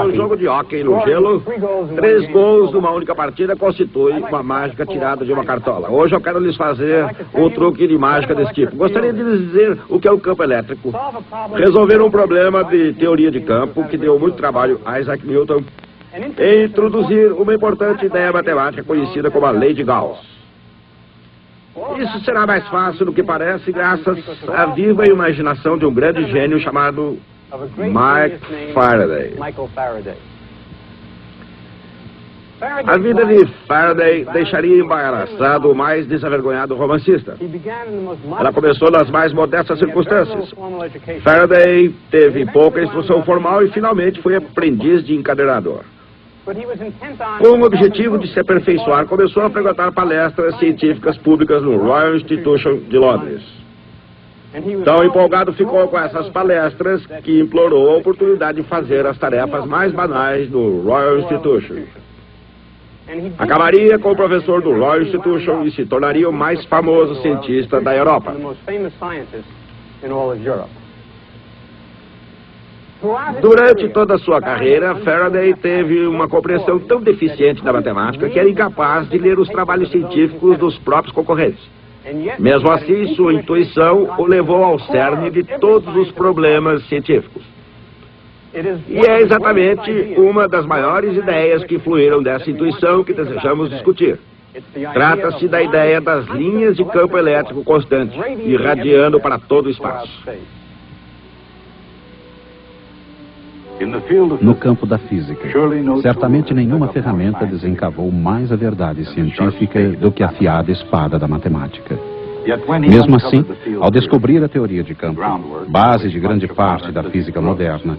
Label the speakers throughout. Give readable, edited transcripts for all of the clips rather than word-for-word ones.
Speaker 1: um jogo de hóquei no gelo, 3 gols numa única partida constitui uma mágica tirada de uma cartola. Hoje eu quero lhes fazer um truque de mágica desse tipo. Gostaria de lhes dizer o que é o campo elétrico. Resolver um problema de teoria de campo que deu muito trabalho a Isaac Newton e introduzir uma importante ideia matemática conhecida como a Lei de Gauss. Isso será mais fácil do que parece graças à viva imaginação de um grande gênio chamado Mike Faraday. A vida de Faraday deixaria embaraçado o mais desavergonhado romancista. Ela começou nas mais modestas circunstâncias. Faraday teve pouca instrução formal e finalmente foi aprendiz de encadenador. Com o objetivo de se aperfeiçoar, começou a frequentar palestras científicas públicas no Royal Institution de Londres. Tão empolgado ficou com essas palestras que implorou a oportunidade de fazer as tarefas mais banais do Royal Institution. Acabaria com o professor do Royal Institution e se tornaria o mais famoso cientista da Europa. Durante toda a sua carreira, Faraday teve uma compreensão tão deficiente da matemática que era incapaz de ler os trabalhos científicos dos próprios concorrentes. Mesmo assim, sua intuição o levou ao cerne de todos os problemas científicos. E é exatamente uma das maiores ideias que fluíram dessa intuição que desejamos discutir. Trata-se da ideia das linhas de campo elétrico constante, irradiando para todo o espaço.
Speaker 2: No campo da física, certamente nenhuma ferramenta desencavou mais a verdade científica do que a afiada espada da matemática. Mesmo assim, ao descobrir a teoria de campo, base de grande parte da física moderna,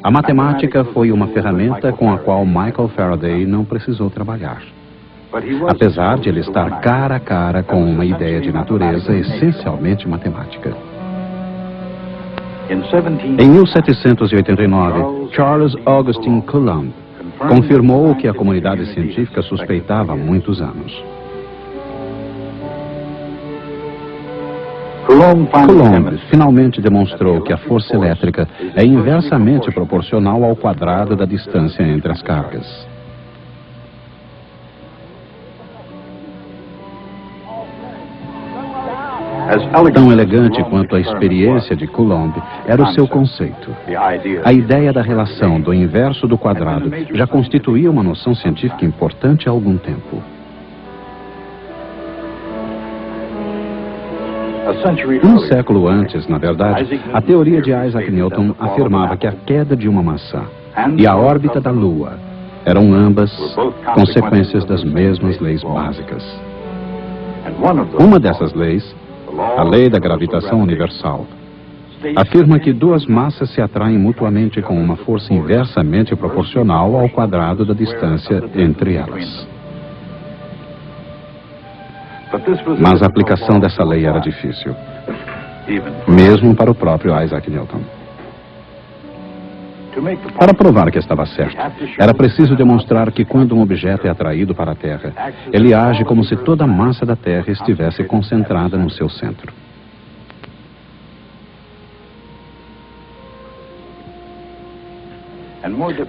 Speaker 2: a matemática foi uma ferramenta com a qual Michael Faraday não precisou trabalhar. Apesar de ele estar cara a cara com uma ideia de natureza essencialmente matemática. Em 1789, Charles Augustin Coulomb confirmou o que a comunidade científica suspeitava há muitos anos. Coulomb finalmente demonstrou que a força elétrica é inversamente proporcional ao quadrado da distância entre as cargas. Tão elegante quanto a experiência de Coulomb era o seu conceito. A ideia da relação do inverso do quadrado já constituía uma noção científica importante há algum tempo. Um século antes, na verdade, a teoria de Isaac Newton afirmava que a queda de uma maçã e a órbita da Lua eram ambas consequências das mesmas leis básicas. Uma dessas leis, a lei da gravitação universal, afirma que duas massas se atraem mutuamente com uma força inversamente proporcional ao quadrado da distância entre elas. Mas a aplicação dessa lei era difícil, mesmo para o próprio Isaac Newton. Para provar que estava certo, era preciso demonstrar que quando um objeto é atraído para a Terra, ele age como se toda a massa da Terra estivesse concentrada no seu centro.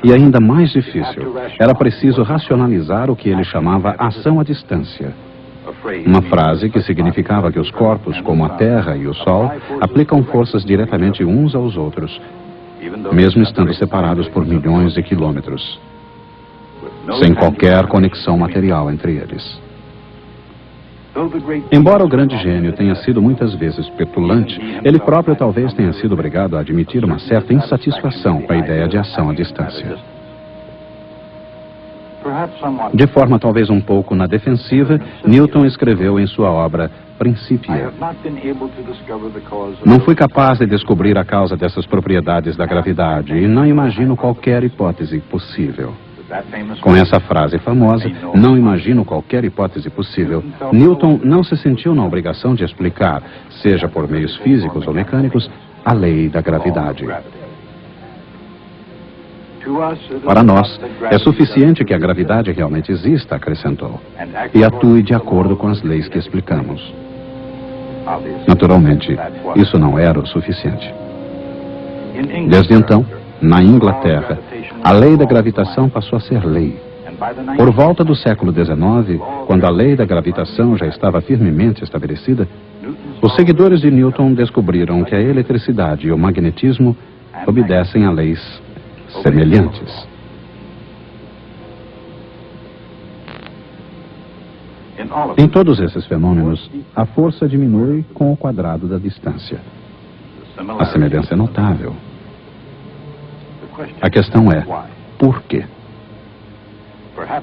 Speaker 2: E ainda mais difícil, era preciso racionalizar o que ele chamava ação à distância. Uma frase que significava que os corpos, como a Terra e o Sol, aplicam forças diretamente uns aos outros, mesmo estando separados por milhões de quilômetros, sem qualquer conexão material entre eles. Embora o grande gênio tenha sido muitas vezes petulante, ele próprio talvez tenha sido obrigado a admitir uma certa insatisfação com a ideia de ação à distância. De forma talvez um pouco na defensiva, Newton escreveu em sua obra Principia: não fui capaz de descobrir a causa dessas propriedades da gravidade e não imagino qualquer hipótese possível. Com essa frase famosa, não imagino qualquer hipótese possível, Newton não se sentiu na obrigação de explicar, seja por meios físicos ou mecânicos, a lei da gravidade. Para nós, é suficiente que a gravidade realmente exista, acrescentou, e atue de acordo com as leis que explicamos. Naturalmente, isso não era o suficiente. Desde então, na Inglaterra, A lei da gravitação passou a ser lei. Por volta do século XIX, quando a lei da gravitação já estava firmemente estabelecida, os seguidores de Newton descobriram que a eletricidade e o magnetismo obedecem a leis semelhantes. Em todos esses fenômenos, a força diminui com o quadrado da distância. A semelhança é notável. A questão é, por quê?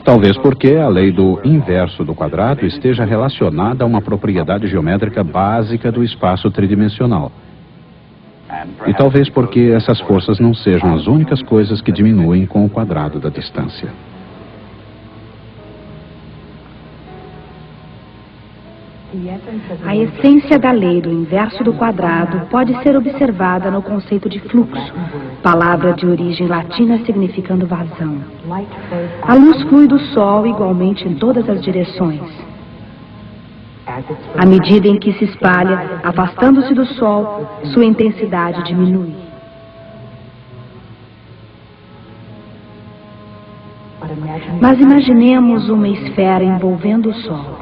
Speaker 2: Talvez porque a lei do inverso do quadrado esteja relacionada a uma propriedade geométrica básica do espaço tridimensional. E talvez porque essas forças não sejam as únicas coisas que diminuem com o quadrado da distância.
Speaker 3: A essência da lei do inverso do quadrado pode ser observada no conceito de fluxo, palavra de origem latina significando vazão. A luz flui do Sol igualmente em todas as direções. À medida em que se espalha, afastando-se do Sol, sua intensidade diminui. Mas imaginemos uma esfera envolvendo o Sol.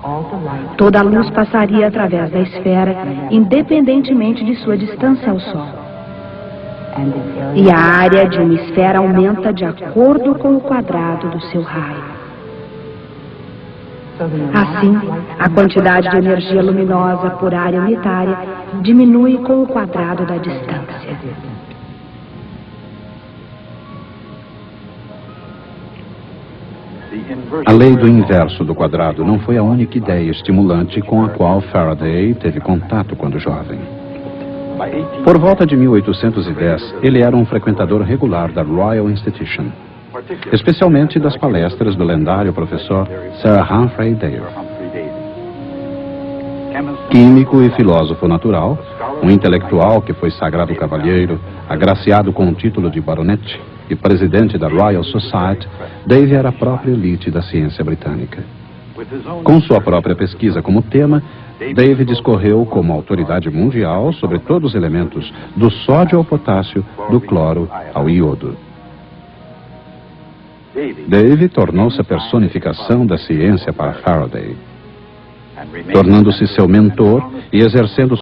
Speaker 3: Toda a luz passaria através da esfera, independentemente de sua distância ao Sol. E a área de uma esfera aumenta de acordo com o quadrado do seu raio. Assim, a quantidade de energia luminosa por área unitária diminui com o quadrado da distância.
Speaker 2: A lei do inverso do quadrado não foi a única ideia estimulante com a qual Faraday teve contato quando jovem. Por volta de 1810, ele era um frequentador regular da Royal Institution, especialmente das palestras do lendário professor Sir Humphry Davy. Químico e filósofo natural, um intelectual que foi sagrado cavalheiro, agraciado com o título de baronete e presidente da Royal Society, Davy era a própria elite da ciência britânica. Com sua própria pesquisa como tema, Davy discorreu como autoridade mundial sobre todos os elementos, do sódio ao potássio, do cloro ao iodo. Davy tornou-se a personificação da ciência para Faraday, tornando-se seu mentor e exercendo